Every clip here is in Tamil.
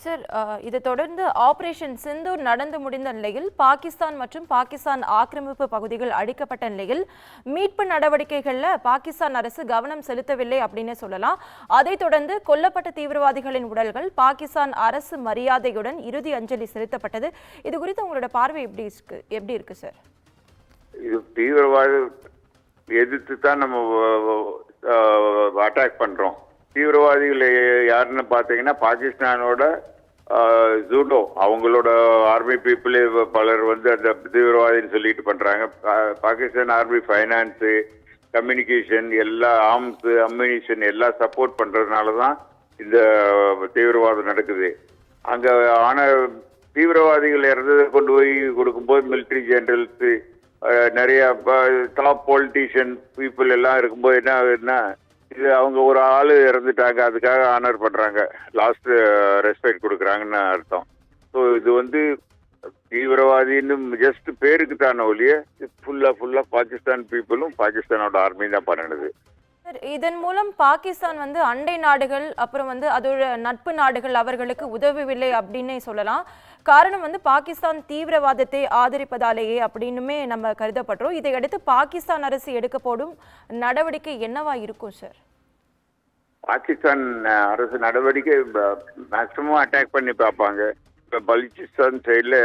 சார், இதை தொடர்ந்து ஆபரேஷன் சிந்தூர் நடந்து முடிந்த நிலையில் பாகிஸ்தான் மற்றும் பாகிஸ்தான் ஆக்கிரமிப்பு பகுதிகள் அழிக்கப்பட்ட நிலையில் மீட்பு நடவடிக்கைகளில் பாகிஸ்தான் அரசு கவனம் செலுத்தவில்லை அப்படின்னு சொல்லலாம். அதைத் தொடர்ந்து கொல்லப்பட்ட தீவிரவாதிகளின் உடல்கள் பாகிஸ்தான் அரசு மரியாதையுடன் இறுதி அஞ்சலி செலுத்தப்பட்டது. இது குறித்து உங்களோட பார்வை எப்படி இருக்கு சார்? இது தீவிரவாத எதிர்த்து தான் நம்ம அட்டாக் பண்றோம். தீவிரவாதிகள் யாருன்னு பார்த்தீங்கன்னா பாகிஸ்தானோட ஜூடோ அவங்களோட ஆர்மி பீப்புளே பலர் வந்து அந்த தீவிரவாதின்னு சொல்லிட்டு பண்றாங்க. பாகிஸ்தான் ஆர்மி ஃபைனான்ஸு, கம்யூனிகேஷன், எல்லா ஆர்ம்ஸ், அம்யூனிஷன் எல்லாம் சப்போர்ட் பண்றதுனால தான் இந்த தீவிரவாதம் நடக்குது. அங்க ஆன தீவிரவாதிகள் இறந்ததை கொண்டு போய் கொடுக்கும்போது மிலிட்ரி ஜெனரல்ஸ், நிறைய டாப் பொலிட்டீஷியன் பீப்புள் எல்லாம் இருக்கும்போது என்ன ஆகுதுன்னா, இது அவங்க ஒரு ஆள் இறந்துட்டாங்க, அதுக்காக ஆனர் பண்றாங்க, லாஸ்ட் ரெஸ்பெக்ட் கொடுக்குறாங்கன்னு அர்த்தம். ஸோ இது வந்து தீவிரவாதின்னு ஜஸ்ட் பேருக்கு தானே ஒழிய ஃபுல்லா பாகிஸ்தான் பீப்புளும் பாகிஸ்தானோட ஆர்மி தான் பண்ணினது. இதன் மூலம் பாகிஸ்தான் வந்து அண்டை நாடுகள் அப்புறம் வந்து அதோட நட்பு நாடுகள் அவர்களுக்கு உதவவில்லை அப்படின்னு சொல்லலாம். காரணம் வந்து பாகிஸ்தான் தீவிரவாதத்தை ஆதரிப்பதாலேயே அப்படின்னுமே நம்ம கருதப்படுறோம். இதையடுத்து பாகிஸ்தான் அரசு எடுக்க போடும் நடவடிக்கை என்னவா இருக்கும் சார்? பாகிஸ்தான் அரசு நடவடிக்கை மேக்சிமம் அட்டாக் பண்ணி பார்ப்பாங்க. இப்போ பலுச்சிஸ்தான் சைடில்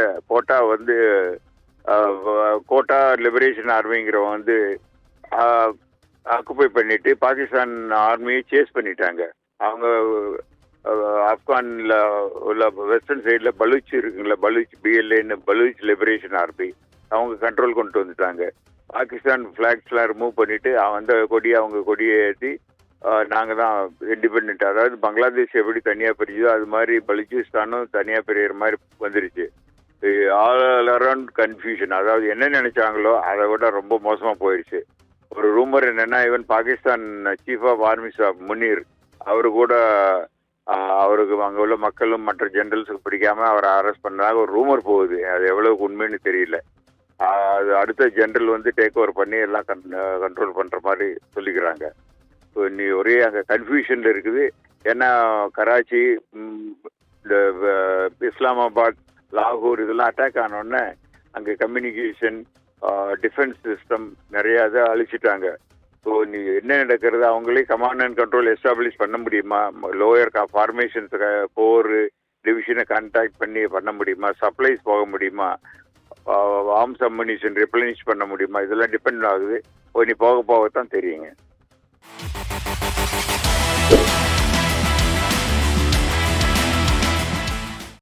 கோட்டா லிபரேஷன் ஆர்மிங்கிறவங்க வந்து ஆக்குபை பண்ணிட்டு பாகிஸ்தான் ஆர்மியை சேஸ் பண்ணிட்டாங்க. அவங்க ஆப்கானில் உள்ள வெஸ்டர்ன் சைடில் பலூச் இருக்குங்களா, பலூச் பிஎல்ஏன்னு பலூச் லிபரேஷன் ஆர்மி அவங்க கண்ட்ரோல் கொண்டு வந்துட்டாங்க. பாகிஸ்தான் ஃபிளாக்ஸ்லாம் ரிமூவ் பண்ணிட்டு அந்த அவங்க கொடியை ஏற்றி நாங்கள் தான் இண்டிபெண்ட், அதாவது பங்களாதேஷ் எப்படி தனியாக பிரிஞ்சுதோ அது மாதிரி பலுச்சிஸ்தானும் தனியாக பிரிகிற மாதிரி வந்துருச்சு. ஆல் அரவுண்ட் கன்ஃபியூஷன், அதாவது என்ன நினைச்சாங்களோ அதை விட ரொம்ப மோசமாக போயிடுச்சு. ஒரு ரூமர் என்னன்னா, even Pakistan chief of army staff Munir அவரு கூட அவருக்கு அங்கே உள்ள மக்களும் மற்ற ஜெனரல்ஸுக்கு பிடிக்காம அவரை அரெஸ்ட் பண்ணதாக ஒரு ரூமர் போகுது. அது எவ்வளவு உண்மைன்னு தெரியல. அது அடுத்த ஜெனரல் வந்து டேக் ஓவர் பண்ணி எல்லாம் கண்ட்ரோல் பண்ணுற மாதிரி சொல்லிக்கிறாங்க. ஸோ நீ ஒரே அங்கே கன்ஃபியூஷனில் இருக்குது. ஏன்னா கராச்சி, இந்த இஸ்லாமாபாத், லாகூர் இதெல்லாம் அட்டாக் ஆனோடனே அங்கே கம்யூனிகேஷன், டிஃபென்ஸ் சிஸ்டம் நிறைய இதை அழிச்சிட்டாங்க. ஸோ நீ என்ன நடக்கிறது, அவங்களே கமாண்ட் அண்ட் கண்ட்ரோல் எஸ்டாப்ளிஷ் பண்ண முடியுமா, லோயர் ஃபார்மேஷன்ஸ் கோர் டிவிஷனை கான்டாக்ட் பண்ணி பண்ண முடியுமா, சப்ளைஸ் போக முடியுமா, ஆர்ம்ஸ் அம்யூனிஷன் ரிப்ளனிஷ் பண்ண முடியுமா, இதெல்லாம் டிபெண்ட் ஆகுது. நீ போக போகத்தான் தெரியுங்க.